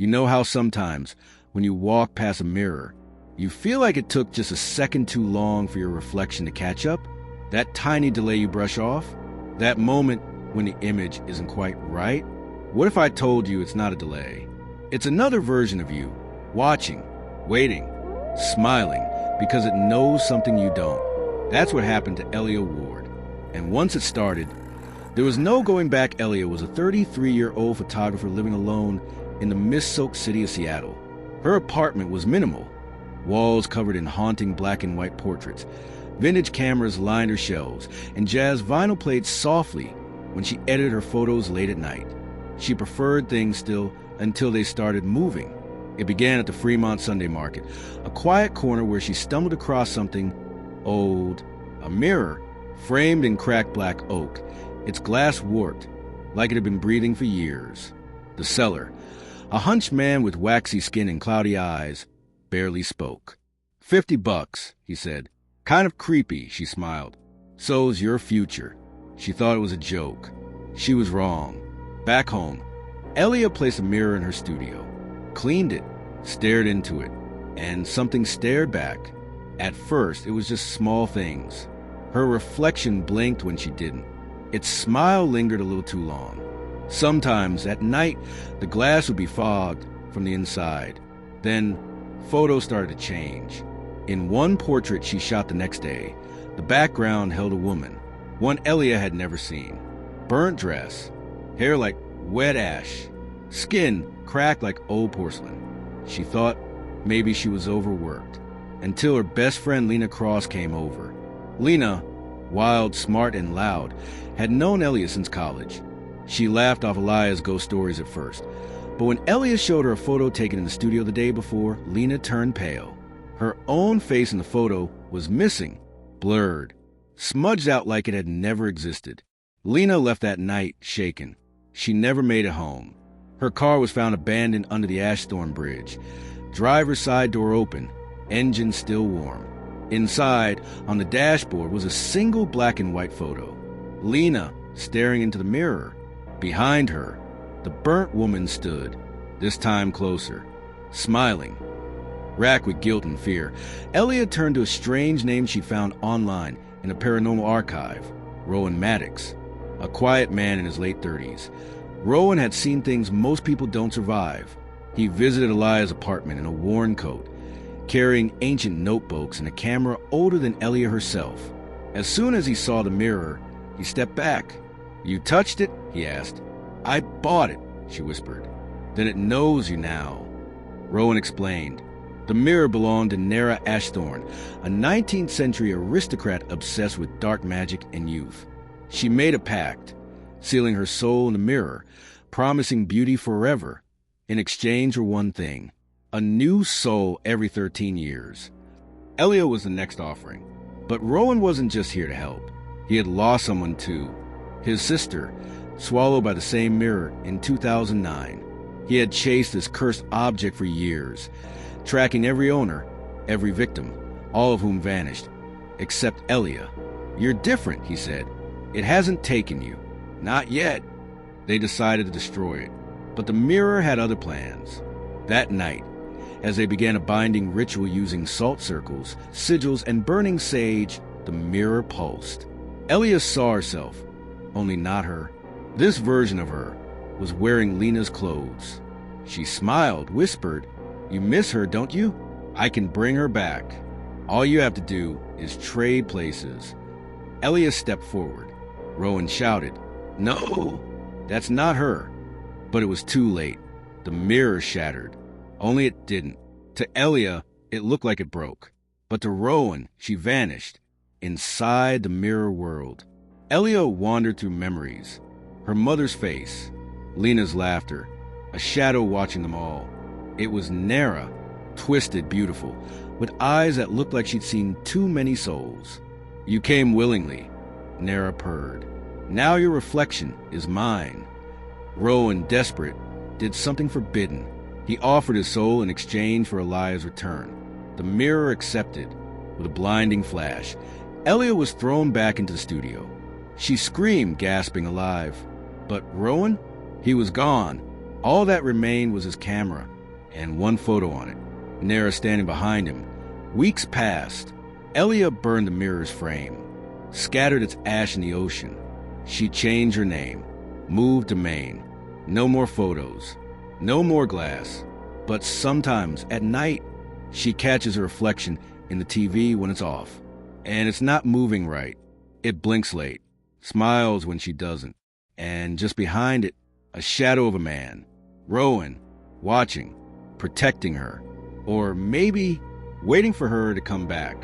You know how sometimes, when you walk past a mirror, you feel like it took just a second too long for your reflection to catch up? That tiny delay you brush off? That moment when the image isn't quite right? What if I told you it's not a delay? It's another version of you, watching, waiting, smiling, because it knows something you don't. That's what happened to Elia Ward. And once it started, there was no going back. Elia was a 33-year-old photographer living alone in the mist-soaked city of Seattle. Her apartment was minimal. Walls covered in haunting black and white portraits. Vintage cameras lined her shelves, and jazz vinyl played softly when she edited her photos late at night. She preferred things still until they started moving. It began at the Fremont Sunday Market, a quiet corner where she stumbled across something old, a mirror framed in cracked black oak, its glass warped, like it had been breathing for years. The seller, a hunched man with waxy skin and cloudy eyes, barely spoke. $50, he said. Kind of creepy, she smiled. So's your future. She thought it was a joke. She was wrong. Back home, Elia placed a mirror in her studio, cleaned it, stared into it, and something stared back. At first, it was just small things. Her reflection blinked when she didn't. Its smile lingered a little too long. Sometimes, at night, the glass would be fogged from the inside. Then, photos started to change. In one portrait she shot the next day, the background held a woman, one Elia had never seen. Burnt dress, hair like wet ash, skin cracked like old porcelain. She thought maybe she was overworked, until her best friend Lena Cross came over. Lena, wild, smart, and loud, had known Elia since college. She laughed off Elia's ghost stories at first, but when Elia showed her a photo taken in the studio the day before, Lena turned pale. Her own face in the photo was missing, blurred, smudged out like it had never existed. Lena left that night shaken. She never made it home. Her car was found abandoned under the Ashthorn Bridge. Driver's side door open, engine still warm. Inside, on the dashboard, was a single black and white photo. Lena staring into the mirror. Behind her, the burnt woman stood, this time closer, smiling. Racked with guilt and fear, Elia turned to a strange name she found online in a paranormal archive, Rowan Maddox, a quiet man in his late 30s. Rowan had seen things most people don't survive. He visited Elia's apartment in a worn coat, carrying ancient notebooks and a camera older than Elia herself. As soon as he saw the mirror, he stepped back. "You touched it?" he asked. "I bought it," she whispered. "Then it knows you now." Rowan explained. The mirror belonged to Nara Ashthorn, a 19th century aristocrat obsessed with dark magic and youth. She made a pact, sealing her soul in the mirror, promising beauty forever, in exchange for one thing: a new soul every 13 years. Elia was the next offering. But Rowan wasn't just here to help. He had lost someone too. His sister, swallowed by the same mirror in 2009. He had chased this cursed object for years, tracking every owner, every victim, all of whom vanished, except Elia. "You're different," he said. "It hasn't taken you." "Not yet." They decided to destroy it. But the mirror had other plans. That night, as they began a binding ritual using salt circles, sigils, and burning sage, the mirror pulsed. Elia saw herself, only not her. This version of her was wearing Lena's clothes. She smiled, whispered, "You miss her, don't you? I can bring her back. All you have to do is trade places." Elia stepped forward. Rowan shouted, "No, that's not her." But it was too late. The mirror shattered. Only it didn't. To Elia, it looked like it broke. But to Rowan, she vanished, inside the mirror world. Elia wandered through memories. Her mother's face, Lena's laughter, a shadow watching them all. It was Nara, twisted, beautiful, with eyes that looked like she'd seen too many souls. "You came willingly," Nara purred. "Now your reflection is mine." Rowan, desperate, did something forbidden. He offered his soul in exchange for Elia's return. The mirror accepted. With a blinding flash, Elia was thrown back into the studio. She screamed, gasping, alive. But Rowan? He was gone. All that remained was his camera and one photo on it, Nara standing behind him. Weeks passed. Elia burned the mirror's frame, scattered its ash in the ocean. She changed her name, moved to Maine. No more photos, no more glass. But sometimes, at night, she catches a reflection in the TV when it's off. And it's not moving right. It blinks late, smiles when she doesn't. And just behind it, a shadow of a man, rowing, watching, protecting her, or maybe waiting for her to come back.